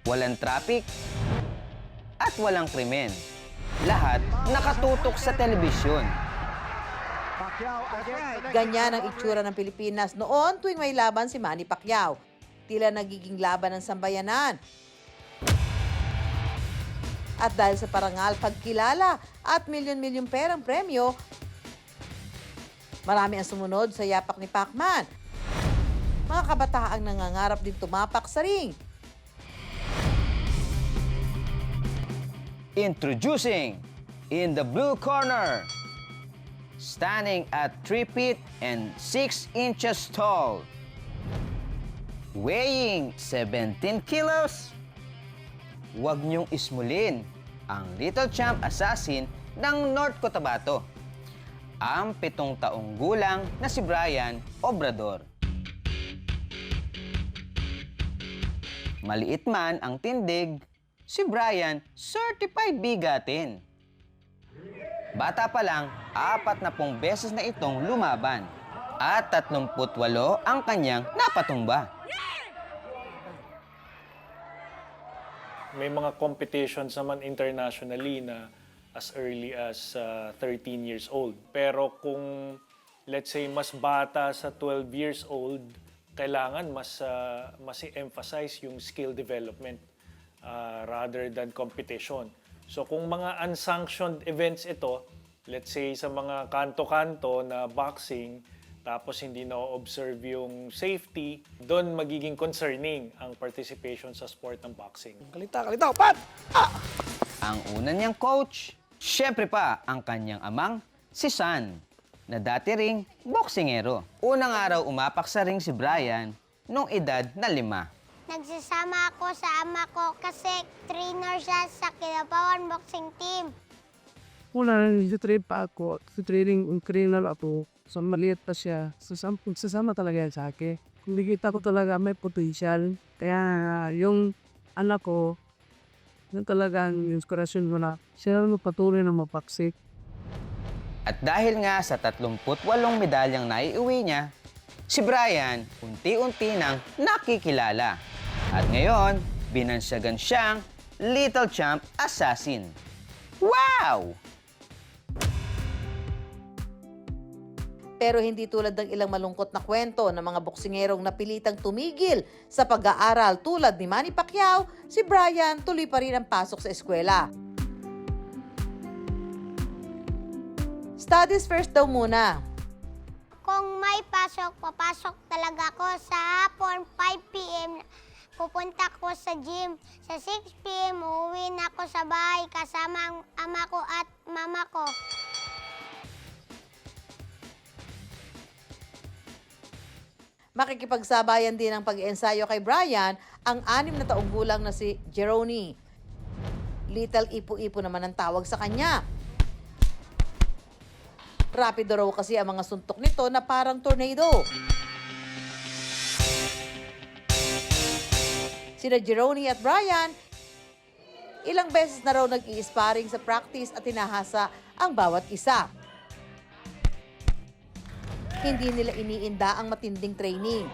walang traffic, at walang krimen. Lahat nakatutok sa telebisyon. Ganyan ang itsura ng Pilipinas noon tuwing may laban si Manny Pacquiao. Tila nagiging laban ng sambayanan. At dahil sa parangal, pagkilala at milyon-milyong perang premyo, marami ang sumunod sa yapak ni Pacman. Mga kabataang nangangarap din tumapak sa ring. Introducing, in the blue corner, standing at 3 feet and 6 inches tall, weighing 17 kilos, huwag niyong ismulin ang Little Champ Assassin ng North Cotabato, ang 7 taong gulang na si Brian Obrador. Maliit man ang tindig, si Brian certified bigatin. Bata pa lang, 40 beses na itong lumaban at 38 ang kanyang napatumba. May mga competitions naman internationally na as early as 13 years old. Pero kung, let's say, mas bata sa 12 years old, kailangan mas i-emphasize yung skill development rather than competition. So kung mga unsanctioned events ito, let's say sa mga kanto-kanto na boxing, tapos hindi na-observe yung safety, doon magiging concerning ang participation sa sport ng boxing. Kalita, pat! Ah! Ang una niyang coach, syempre pa ang kanyang amang, si San, na dati ring boksingero. Unang araw umapak sa ring si Brian nung edad na 5. Nagsasama ako sa ama ko kasi trainer siya sa Kinabawan Boxing Team. Una, nag-train pa ako. Trainer ako. So, maliit pa siya. Sasama talaga yan sa akin. Kung nakita ko talaga may potential. Kaya yung anak ko, yun talaga ang inspirasyon ko na siya na patuloy na mapaksik. At dahil nga sa 38 medalyang naiuwi niya, si Brian unti-unti nang nakikilala. At ngayon, binansyagan siyang Little Champ Assassin. Wow! Pero hindi tulad ng ilang malungkot na kwento ng mga boksingerong napilitang tumigil sa pag-aaral tulad ni Manny Pacquiao, si Brian tuloy pa rin ang pasok sa eskwela. Studies first daw muna. Kung may pasok, papasok talaga ako sa hapon, 5 p.m. Pupunta ko sa gym. Sa 6 p.m. uuwi na ako sa bahay kasama ang ama ko at mama ko. Makikipagsabayan din ang pag-ensayo kay Brian ang 6 na taong gulang na si Jeroni. Little Ipo-Ipo naman ang tawag sa kanya. Rapido raw kasi ang mga suntok nito na parang tornado. Sina Jeroni at Brian, ilang beses na raw nag-i-sparring sa practice at tinahasa ang bawat isa. Hindi nila iniinda ang matinding training.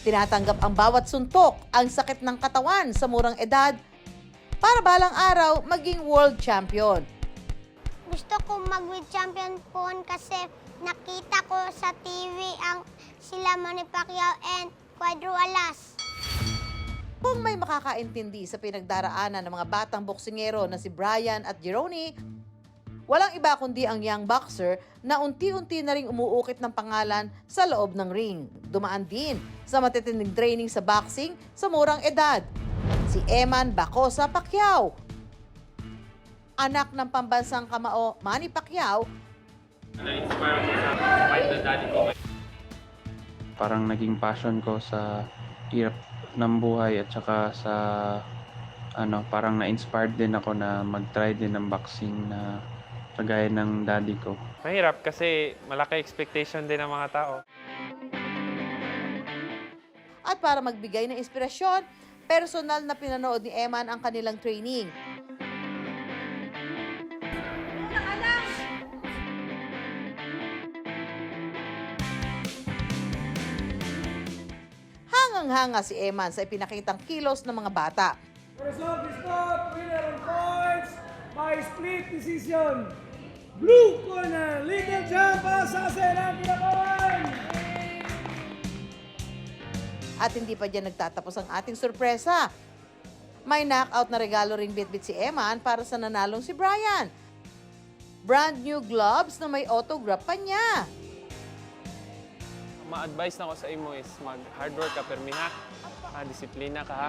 Tinatanggap ang bawat suntok, ang sakit ng katawan sa murang edad, para balang araw maging world champion. Gusto ko mag-world champion po kasi nakita ko sa TV ang sila Manny Pacquiao and Cuadro Alas. Kung may makakaintindi sa pinagdaraanan ng mga batang boksingero na si Brian at Jeroni, walang iba kundi ang young boxer na unti-unti na ring umuukit ng pangalan sa loob ng ring. Dumaan din sa matitinding training sa boxing sa murang edad. Si Eman Bacosa Pacquiao, anak ng pambansang kamao Manny Pacquiao. Na-inspire ako sa fight na daddy ko. Parang naging passion ko sa hirap ng buhay at saka sa parang na-inspired din ako na mag-try din ng boxing na kagaya ng daddy ko. Mahirap kasi malaki expectation din ng mga tao. At para magbigay ng inspirasyon, personal na pinanood ni Eman ang kanilang training. Humanga-hanga si Eman sa ipinakitang kilos ng mga bata. Result is not winner on points by split decision. Blue corner, legal jump sa Senang Kinabawan! At hindi pa dyan nagtatapos ang ating sorpresa. May knockout na regalo ring bitbit si Eman para sa nanalong si Brian. Brand new gloves na may autograph pa niya. Ma-advise na ko sa imo is mag-hard work ka, permi ha. Disiplina ka ha.